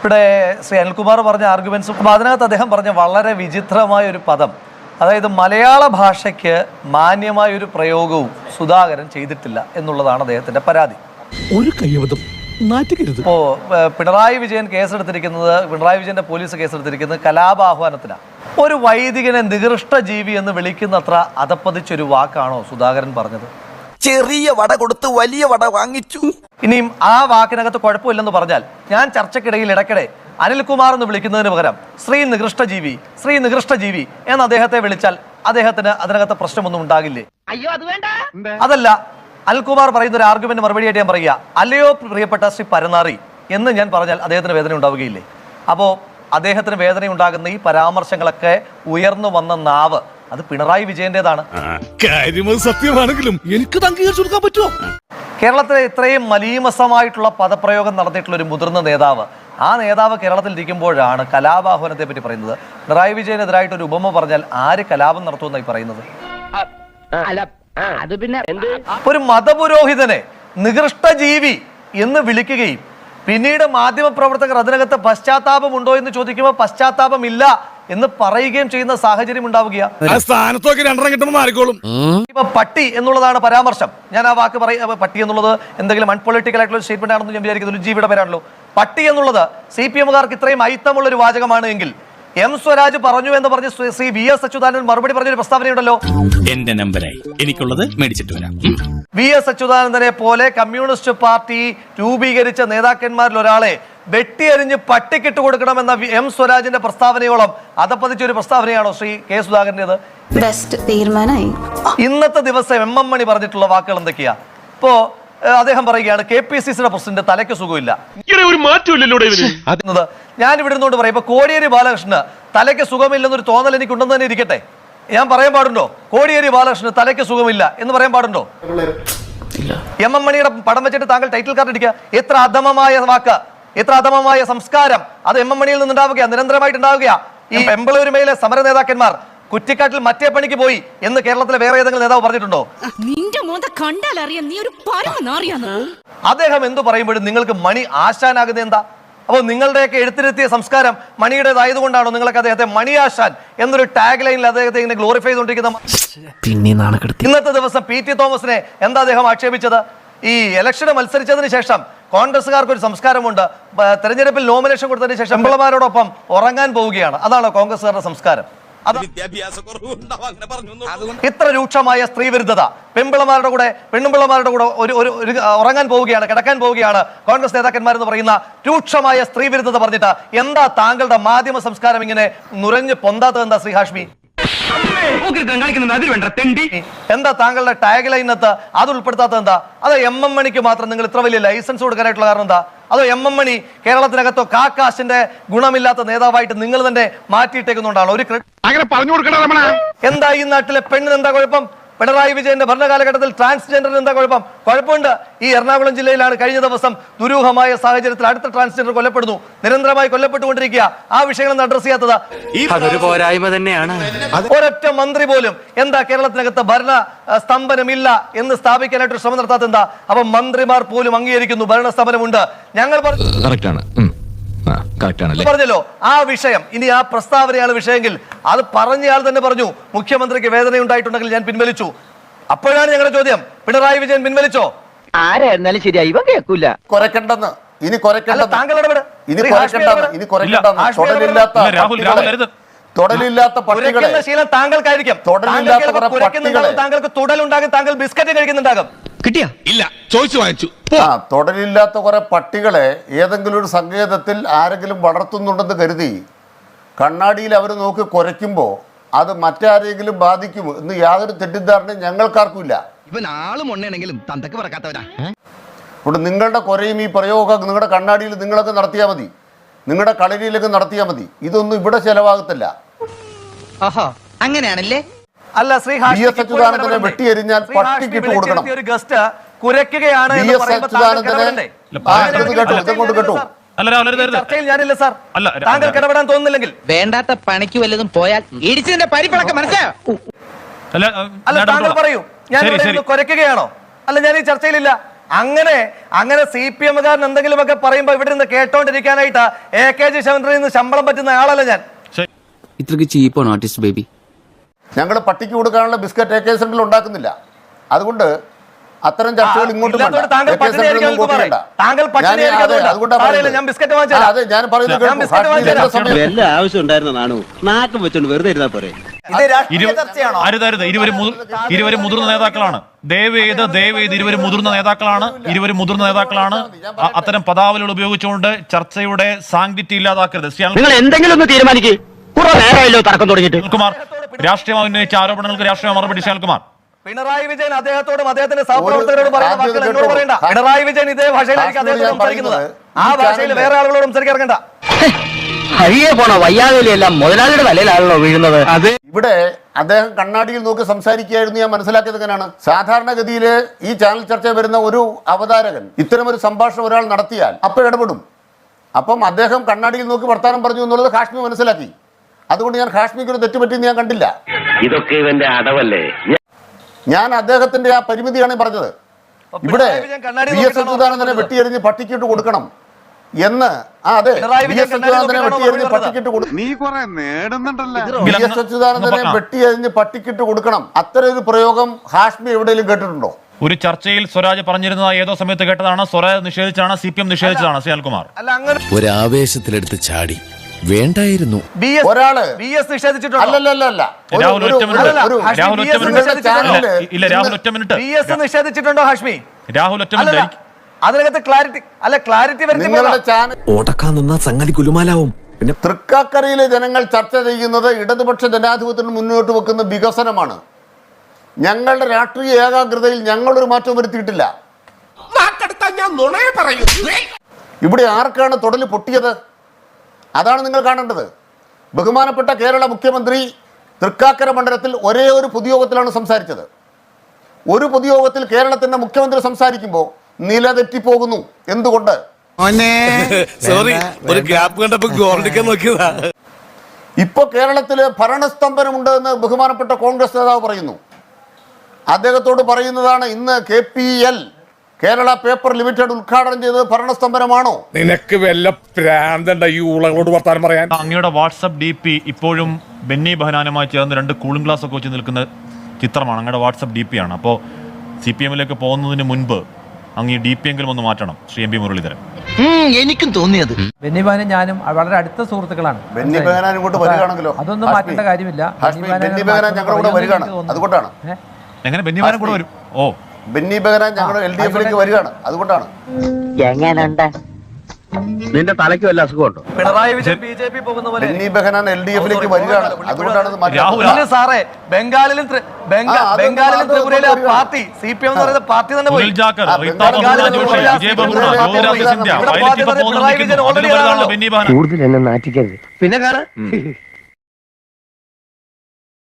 ഇവിടെ ശ്രീ അനിൽകുമാർ പറഞ്ഞ ആർഗ്യുമെന്റ്സും അതിനകത്ത് അദ്ദേഹം പറഞ്ഞ വളരെ വിചിത്രമായ ഒരു പദം, അതായത് മലയാള ഭാഷയ്ക്ക് മാന്യമായ ഒരു പ്രയോഗവും സുധാകരൻ ചെയ്തിട്ടില്ല എന്നുള്ളതാണ് അദ്ദേഹത്തിന്റെ പരാതി. ഒരു കൈവതം നാറ്റുകരുത്. ഇപ്പോ പിണറായി വിജയൻ പിണറായി വിജയന്റെ പോലീസ് കേസെടുത്തിരിക്കുന്നത് കലാപാഹ്വാനത്തിനാണ്. ഒരു വൈദികനെ നികൃഷ്ട ജീവി എന്ന് വിളിക്കുന്നത്ര അതപ്പതിച്ചൊരു വാക്കാണോ സുധാകരൻ പറഞ്ഞത്? ചെറിയ വട കൊടുത്ത് വലിയ വട വാങ്ങിച്ചു. ഇനിയും ആ വാക്കിനകത്ത് കുഴപ്പമില്ലെന്ന് പറഞ്ഞാൽ ഞാൻ ചർച്ചയ്ക്കിടയിൽ ഇടയ്ക്കിടെ അനിൽകുമാർ എന്ന് വിളിക്കുന്നതിന് പകരം ശ്രീ നികൃഷ്ട ജീവി എന്ന് അദ്ദേഹത്തെ വിളിച്ചാൽ അദ്ദേഹത്തിന് അതിനകത്ത് പ്രശ്നമൊന്നും ഉണ്ടാകില്ലേ? അതല്ല, അനിൽകുമാർ പറയുന്ന ഒരു ആർഗ്യുമെന്റ് മറുപടിയായിട്ട് ഞാൻ പറയുക, അല്ലയോ പ്രിയപ്പെട്ട ശ്രീ പരനാറി എന്ന് ഞാൻ പറഞ്ഞാൽ അദ്ദേഹത്തിന് വേദന ഉണ്ടാവുകയില്ലേ? അപ്പോൾ അദ്ദേഹത്തിന് വേദന ഉണ്ടാകുന്ന ഈ പരാമർശങ്ങളൊക്കെ ഉയർന്നു വന്ന നാവ് അത് പിണറായി വിജയന്റേതാണ്. സത്യമാണെങ്കിലും എനിക്ക് അംഗീകരിച്ചു കൊടുക്കാൻ പറ്റുമോ? കേരളത്തിലെ ഇത്രയും മലീമസമായിട്ടുള്ള പദപ്രയോഗം നടത്തിയിട്ടുള്ള ഒരു മുതിർന്ന നേതാവ്, ആ നേതാവ് കേരളത്തിൽ ഇരിക്കുമ്പോഴാണ് കലാപാഹ്വാനത്തെ പറ്റി പറയുന്നത്. പിണറായി വിജയനെതിരായിട്ട് ഒരു ഉപമ പറഞ്ഞാൽ ആര് കലാപം നടത്തുമെന്നായി പറയുന്നത്? ഒരു മതപുരോഹിതനെ നികൃഷ്ട ജീവി എന്ന് വിളിക്കുകയും പിന്നീട് മാധ്യമപ്രവർത്തകർ അതിനകത്ത് പശ്ചാത്താപമുണ്ടോ എന്ന് ചോദിക്കുമ്പോൾ പശ്ചാത്താപമില്ല എന്ന് പറയുകയും ചെയ്യുന്ന സാഹചര്യം ഉണ്ടാവുകയാണ്. ഇപ്പൊ പട്ടി എന്നുള്ളതാണ് പരാമർശം. ഞാൻ ആ വാക്ക് പട്ടി എന്നുള്ളത് എന്തെങ്കിലും അൺപൊളിറ്റിക്കൽ ആയിട്ടുള്ള സ്റ്റേറ്റ്മെന്റ് ആണെന്ന് ഞാൻ വിചാരിക്കുന്നത്. ഒരു ജീവിയുടെ പേരാണല്ലോ പട്ടി എന്നുള്ളത്. CPM-കാർക്ക് ഇത്രയും അയിത്തമുള്ള ഒരു വാചകമാണ് എങ്കിൽ എം സ്വരാജ് പറഞ്ഞു എന്ന് പറഞ്ഞ് ശ്രീ VS അച്യുതാനന്ദൻ മറുപടി പറഞ്ഞൊരു പ്രസ്താവനയുണ്ടല്ലോ. എന്റെ നമ്പരായി എനിക്കുള്ളത് മേടിച്ചിട്ട് വരാം. VS അച്യുതാനന്ദനെ പോലെ കമ്മ്യൂണിസ്റ്റ് പാർട്ടി രൂപീകരിച്ച നേതാക്കന്മാരിൽ ഒരാളെ വെട്ടിയരിഞ്ഞ് പട്ടിക്കിട്ട് കൊടുക്കണമെന്ന എം സ്വരാജിന്റെ പ്രസ്താവനയോളം അതപ്പതിച്ചൊരു പ്രസ്താവനയാണോ ശ്രീ കെ സുധാകരന്റേത്? ഇന്നത്തെ ദിവസം MM മണി പറഞ്ഞിട്ടുള്ള വാക്കുകൾ എന്തൊക്കെയാ? ഇപ്പോ അദ്ദേഹം പറയുകയാണ് KPCCയുടെ പ്രസിഡന്റ് തലയ്ക്ക് സുഖമില്ല. ഞാൻ ഇവിടെ നിന്നോട് പറയാം, ഇപ്പൊ കോടിയേരി ബാലകൃഷ്ണന് തലയ്ക്ക് സുഖമില്ലെന്നൊരു തോന്നൽ എനിക്കുണ്ടെന്ന് തന്നെ ഇരിക്കട്ടെ, ഞാൻ പറയാൻ പാടുണ്ടോ? കോടിയേരി ബാലകൃഷ്ണന് തലയ്ക്ക് സുഖമില്ല എന്ന് പറയാൻ പാടുണ്ടോ? MM മണിയുടെ പടം വെച്ചിട്ട് താങ്കൾ ടൈറ്റിൽ കാർഡ് അടിക്കുക. എത്ര അധമമായ വാക്ക്, എത്ര അധമമായ സംസ്കാരം അത് MM മണിയിൽ നിന്നുണ്ടാവുക, നിരന്തരമായിട്ട് ഉണ്ടാവുക. ഈ പെമ്പളൂരുമയിലെ സമര നേതാക്കന്മാർ കുറ്റിക്കാട്ടിൽ മറ്റേ പണിക്ക് പോയി എന്ന് കേരളത്തിലെ വേറെ ഏതെങ്കിലും നേതാവ് പറഞ്ഞിട്ടുണ്ടോ? അദ്ദേഹം എന്തു പറയുമ്പോഴും നിങ്ങൾക്ക് മണി ആശാനാകുന്നത് എന്താ? അപ്പോൾ നിങ്ങളുടെയൊക്കെ എഴുത്തിരുത്തിയ സംസ്കാരം മണിയുടേതായതുകൊണ്ടാണോ നിങ്ങളൊക്കെ അദ്ദേഹത്തെ മണി ആശാൻ എന്നൊരു ടാഗ് ലൈനിൽ അദ്ദേഹത്തെ ഇങ്ങനെ ഗ്ലോറിഫൈ ചെയ്തുകൊണ്ടിരിക്കുന്ന? ഇന്നത്തെ ദിവസം PT തോമസിനെ എന്താ അദ്ദേഹം ആക്ഷേപിച്ചത്? ഈ ഇലക്ഷന് മത്സരിച്ചതിന് ശേഷം കോൺഗ്രസ്സുകാർക്ക് ഒരു സംസ്കാരമുണ്ട്, തെരഞ്ഞെടുപ്പിൽ നോമിനേഷൻ കൊടുത്തതിന് ശേഷം പെമ്പിളമാരോടൊപ്പം ഉറങ്ങാൻ പോവുകയാണ്. അതാണോ കോൺഗ്രസ്സുകാരുടെ സംസ്കാരം? ഇത്ര രൂക്ഷമായ സ്ത്രീ വിരുദ്ധത, പെൺപിള്ളമാരുടെ കൂടെ ഒരു ഉറങ്ങാൻ പോവുകയാണ്, കിടക്കാൻ പോവുകയാണ് കോൺഗ്രസ് നേതാക്കന്മാരെന്ന് പറയുന്ന രൂക്ഷമായ സ്ത്രീ വിരുദ്ധത പറഞ്ഞിട്ട് എന്താ താങ്കളുടെ മാധ്യമ സംസ്കാരം ഇങ്ങനെ നുരഞ്ഞ് പൊന്താത്തത്? എന്താ ശ്രീ ഹാഷ്മി? എന്താ താങ്കളുടെ ടാഗ് ലൈനകത്ത് അത് ഉൾപ്പെടുത്താത്തത്? എന്താ? അത് MM മണിക്ക് മാത്രം നിങ്ങൾ ഇത്ര വലിയ ലൈസൻസ് കൊടുക്കാനായിട്ടുള്ള കാരണം എന്താ? അതോ MM മണി കേരളത്തിനകത്തോ കാക്കാശിന്റെ ഗുണമില്ലാത്ത നേതാവായിട്ട് നിങ്ങൾ തന്നെ മാറ്റിയിട്ടേക്കുന്നുണ്ടാണോ? എന്താ ഈ നാട്ടിലെ പെണ്ണിന് എന്താ കുഴപ്പം? പിണറായി വിജയന്റെ ഭരണകാലഘട്ടത്തിൽ ട്രാൻസ്ജെൻഡറിന് എന്താ കുഴപ്പം? കുഴപ്പമുണ്ട്. ഈ എറണാകുളം ജില്ലയിലാണ് കഴിഞ്ഞ ദിവസം ദുരൂഹമായ സാഹചര്യത്തിൽ അടുത്ത ട്രാൻസ്ജെൻഡർ കൊല്ലപ്പെടുന്നു, നിരന്തരമായി കൊല്ലപ്പെട്ടുകൊണ്ടിരിക്കുക. ആ വിഷയങ്ങൾ അഡ്രസ് ചെയ്യാത്തത് അതൊരു പോരായ്മ തന്നെയാണ്. ഒരൊറ്റ മന്ത്രി പോലും എന്താ കേരളത്തിനകത്ത് ഭരണ സ്തംഭനമില്ല എന്ന് സ്ഥാപിക്കാനായിട്ട് ശ്രമം നടത്താത്ത എന്താ? അപ്പൊ മന്ത്രിമാർ പോലും അംഗീകരിക്കുന്നു ഭരണസ്തംഭനമുണ്ട്. ഞങ്ങൾ പറഞ്ഞല്ലോ ആ വിഷയം. ഇനി ആ പ്രസ്താവനയാണ് വിഷയമെങ്കിൽ അത് പറഞ്ഞയാൾ തന്നെ പറഞ്ഞു മുഖ്യമന്ത്രിക്ക് വേദന ഉണ്ടായിട്ടുണ്ടെങ്കിൽ ഞാൻ പിൻവലിച്ചു. അപ്പോഴാണ് ഞങ്ങളുടെ ചോദ്യം, പിണറായി വിജയൻ പിൻവലിച്ചോ? ആരായിരുന്നാലും ശരിയായി ഇവ കേൾക്കൂല. കൊരക്കണ്ടെന്ന് ഇനി താങ്കൾ തൊടലില്ലാത്ത പട്ടികളെ ശീലം താങ്കൾക്കായിരിക്കും. താങ്കൾക്ക് തുടലുണ്ടാകും, താങ്കൾ ബിസ്ക്കറ്റ് കഴിക്കുന്നുണ്ടാകും. കിട്ടിയാ ഇല്ല, ചോദിച്ചു വാങ്ങിച്ചു. തൊടലില്ലാത്ത കുറെ പട്ടികളെ ഏതെങ്കിലും ഒരു സങ്കേതത്തിൽ ആരെങ്കിലും വളർത്തുന്നുണ്ടെന്ന് കരുതി കണ്ണാടിയിൽ അവർ നോക്കി കുരയ്ക്കുമ്പോൾ അത് മറ്റാരെങ്കിലും ബാധിക്കും എന്ന് യാതൊരു തെറ്റിദ്ധാരണയും ഞങ്ങൾക്കാർക്കും ഇല്ല. ഇവൻ ആളും ഒണ്ണയാണെങ്കിലും തന്തക്ക് പറക്കാത്തവരാ. അതുകൊണ്ട് നിങ്ങളുടെ കുറയും ഈ പ്രയോഗമൊക്കെ നിങ്ങളുടെ കണ്ണാടിയിൽ നിങ്ങളൊക്കെ നടത്തിയാൽ മതി, നിങ്ങളുടെ കളരിയിലൊക്കെ നടത്തിയാൽ മതി. ഇതൊന്നും ഇവിടെ ചെലവാകത്തില്ല. അങ്ങനെയാണല്ലേ? അല്ല, ശ്രീ VS അച്യുതാനന്ദനെ വെട്ടിയെരിഞ്ഞാൽ പട്ടിക്കിട്ട് കൊടുക്കണം. ഒരു ഗസ്റ്റ് കുരയ്ക്കുകയാണ് ഞാനില്ല സാർ, താങ്കൾക്ക് ഇടപെടാൻ തോന്നുന്നില്ലെങ്കിൽ വേണ്ടാത്ത പണിക്ക് വല്ലതും പോയാൽ ഇടിച്ചതിന്റെ പരിപ്പളക്കം മനസ്സിലാവും. അല്ല, താങ്കൾ പറയൂ, ഞാൻ കുരയ്ക്കുകയാണോ? അല്ല, ഞാൻ ഈ ചർച്ചയിലില്ല. അങ്ങനെ CPM കാരൻ എന്തെങ്കിലുമൊക്കെ പറയുമ്പോ ഇവിടെ നിന്ന് കേട്ടോണ്ടിരിക്കാനായിട്ട് AKG ശവൻറിൽ നിന്ന് ശമ്പളം പറ്റുന്ന ആളല്ല ഞാൻ. ഇത്രക്ക് ചീപ്പാണ് ആർട്ടിസ്റ്റ് ബേബി. ഞങ്ങൾ പട്ടിക്ക് കൊടുക്കാനുള്ള ബിസ്ക്കറ്റ് AK സെന്ററിൽ ഉണ്ടാക്കുന്നില്ല. അതുകൊണ്ട് അത്തരം ചർച്ചകൾ ഇങ്ങോട്ടും വേണ്ട. താങ്കൾ AK സെന്ററിൽ ഒന്നും കോപ്പിയണ്ട. താങ്കൾ ഞാൻ ബിസ്ക്കറ്റ് വാങ്ങിച്ചു. അതെ, ഞാൻ പറയുന്നത് കേൾക്കൂ. എല്ലാ ആവശ്യം ഉണ്ടായിരുന്ന നാണു നാക്കം വെച്ചോണ്ട് വെറുതെ ഇരുന്നാ പോരെ. ഇരുവരും മുതിർന്ന നേതാക്കളാണ്. ദയവ് ചെയ്ത് ഇരുവരും മുതിർന്ന നേതാക്കളാണ്. അത്തരം പദാവലികൾ ഉപയോഗിച്ചുകൊണ്ട് ചർച്ചയുടെ സാങ്ക്ടിറ്റി ഇല്ലാതാക്കരുത്. നിങ്ങൾ എന്തെങ്കിലും ഒന്ന് തീരുമാനിക്കും. കുറെ നേരമല്ലോ തർക്കം തുടങ്ങിയിട്ട്. ശ്രീകുമാർ, രാഷ്ട്രീയമായി ഉന്നയിച്ച ആരോപണങ്ങൾക്ക് രാഷ്ട്രീയ മറുപടി. ശ്രീകുമാർ, പിണറായി വിജയൻ അദ്ദേഹത്തോടും അദ്ദേഹത്തിന്റെ സഹപ്രവർത്തകരോടും പറയുന്ന വാക്കുകൾ എന്നോട് പറയണ്ട. പിണറായി വിജയൻ ഇതേ ഭാഷയിലായിരിക്കും അദ്ദേഹത്തോട് സംസാരിക്കുന്നത്. ആ ഭാഷയിൽ വേറെ ആളുകളോട് സംസാരിക്കാൻ ഇറങ്ങണ്ട. ഹരിയെ പോണ വയ്യാതെല്ലാം മുതലാളിയുടെ തലയിലാണല്ലോ വീഴുന്നത്. ഇവിടെ അദ്ദേഹം കണ്ണാടിയിൽ നോക്കി സംസാരിക്കുകയായിരുന്നു. ഞാൻ മനസ്സിലാക്കിയത് എങ്ങനെയാണ്? സാധാരണഗതിയിൽ ഈ ചാനൽ ചർച്ച വരുന്ന ഒരു അവതാരകൻ ഇത്തരമൊരു സംഭാഷണം ഒരാൾ നടത്തിയാൽ അപ്പോൾ ഇടപെടും. അപ്പം അദ്ദേഹം കണ്ണാടിയിൽ നോക്കി വർത്താനം പറഞ്ഞു എന്നുള്ളത് ഹാഷ്മി മനസ്സിലാക്കി. അതുകൊണ്ട് ഞാൻ ഹാഷ്മിക്ക് ഒരു തെറ്റുപറ്റിയെന്ന് ഞാൻ കണ്ടില്ല. ഇതൊക്കെ ഇവന്റെ അടവല്ലേ? ഞാൻ അദ്ദേഹത്തിന്റെ ആ പരിമിതിയാണ് പറഞ്ഞത്. ഇവിടെ VS അച്യുതാനന്ദനെ വെട്ടിയെറിഞ്ഞ് പട്ടിക്കിട്ട് കൊടുക്കണം എന്ന്. അതെ, VS അച്യുതാനന്ദനെ വെട്ടിയെറിഞ്ഞ് പട്ടിക്കിട്ട് കൊടുക്കണം. നീ കൊറേ നേടുന്നുണ്ടല്ലോ. VS അച്യുതാനന്ദനെ വെട്ടിയെറിഞ്ഞ് പട്ടിക്കിട്ട് കൊടുക്കണം. അത്തരം ഒരു പ്രയോഗം ഹാഷ്മി എവിടെയെങ്കിലും കേട്ടിട്ടുണ്ടോ? ഒരു ചർച്ചയിൽ സ്വരാജ് പറഞ്ഞിരുന്നത് ഏതോ സമയത്ത് കേട്ടതാണ്. സ്വരാജ് നിഷേധിച്ചാണ്, CPM നിഷേധിച്ചതാണ്. ശ്രീകുമാർ, അല്ല, അങ്ങനെ ഒരു ആവേശത്തിലെടുത്ത് ചാടി വേണ്ടായിരുന്നു. ഒരാള് BS നിഷേധിച്ചിട്ടുണ്ടോ? അല്ലല്ല. രാഹുൽ ഒറ്റ മിനിറ്റ്. രാഹുൽ ഒറ്റ മിനിറ്റ്. BS നിഷേധിച്ചിട്ടുണ്ടോ ഹാഷ്മി? രാഹുൽ ഒറ്റ മിനിറ്റ്. അതിനകത്ത് ക്ലാരിറ്റി വരുത്തി. നിങ്ങളുടെ ചാനൽ ഓടക്കാൻ നിന്ന സംഗതി കുലുമാലാവും. പിന്നെ തൃക്കാക്കരയിലെ ജനങ്ങൾ ചർച്ച ചെയ്യുന്നത് ഇടതുപക്ഷ ജനാധിപത്യത്തിന് മുന്നോട്ട് വെക്കുന്ന വികസനമാണ്. ഞങ്ങളുടെ രാഷ്ട്രീയ ഏകാഗ്രതയിൽ ഞങ്ങളൊരു മാറ്റം വരുത്തിയിട്ടില്ല. ഇവിടെ ആർക്കാണ് തൊടല് പൊട്ടിയത്? അതാണ് നിങ്ങൾ കാണേണ്ടത്. ബഹുമാനപ്പെട്ട കേരള മുഖ്യമന്ത്രി തൃക്കാക്കര മണ്ഡലത്തിൽ ഒരേ ഒരു പൊതുയോഗത്തിലാണ് സംസാരിച്ചത്. ഒരു പൊതുയോഗത്തിൽ കേരളത്തിന്റെ മുഖ്യമന്ത്രി സംസാരിക്കുമ്പോൾ നില തെറ്റിപ്പോകുന്നു. എന്തുകൊണ്ട്? സോറി, ഒരു ഗ്യാപ്പ് കണ്ടപ്പോ ഗോൾഡിക്കാൻ നോക്കിയതാ. ഇപ്പൊ കേരളത്തില് ഭരണസ്തംഭനമുണ്ട് എന്ന് ബഹുമാനപ്പെട്ട കോൺഗ്രസ് നേതാവ് പറയുന്നു. അദ്ദേഹത്തോട് പറയുന്നതാണ്, ഇന്ന് KPL കേരള പേപ്പർ ലിമിറ്റഡ് ഉദ്ഘാടനം ചെയ്തത് ഭരണസ്തംഭനമാണോ? നിനക്ക് വല്ല പ്രാന്തണ്ട ഈ ഊളകളോട് വർത്താനം പറയാൻ. അങ്ങയുടെ വാട്സപ്പ് DP ഇപ്പോഴും ബെന്നി ബെഹനാനുമായി ചേർന്ന് 2 കൂളിംഗ് ഗ്ലാസ് ഒക്കെ വെച്ച് നിൽക്കുന്ന ചിത്രമാണ്. അങ്ങയുടെ വാട്സപ്പ് DP ആണ്. അപ്പോൾ CPM-ലേക്ക് പോകുന്നതിന് മുൻപ് അങ്ങ് ഈ DP എങ്കിലും ഒന്ന് മാറ്റണം. ശ്രീ MP മുരളീധരൻ. എനിക്കും തോന്നിയത് ബെന്നി ബെഹനാനും ഞാനും വളരെ അടുത്ത സുഹൃത്തുക്കളാണ്. ബെന്നി ബെഹനാൻ ഇങ്ങോട്ട് വരികയാണെങ്കിലോ? അതൊന്നും മാറ്റേണ്ട കാര്യമില്ല. ബെന്നി ബെഹനാൻ ഞങ്ങളുടെ കൂടെ വരികയാണ്. അതുകൊണ്ടാണ്. എങ്ങനെ ബെന്നി ബെഹനാൻ കൂടെ വരും? ബെന്നി ബെഹനാൻ ഞങ്ങളുടെ LDF-ലേക്ക് വരികയാണ്. അതുകൊണ്ടാണ്. എങ്ങനെയുണ്ട്? നിന്റെ തലയ്ക്ക് വല്ല അസുഖമുണ്ടോ? പിണറായി വിജയൻ BJP പോകുന്ന പോലെ ബെന്നി ബെഹനാൻ LDF-ലേക്ക് വരികയാണ്. അതുകൊണ്ടാണ് ഇത് രാഹുൽ സാറേ, ബംഗാളിലും ത്രിപുരയിലെ പാർട്ടി CPM എന്ന് പറയുന്ന പാർട്ടി തന്നെ പോയി. കൂടുതൽ എന്നെ നാറ്റിക്കരുത്. പിന്നെ കാണാ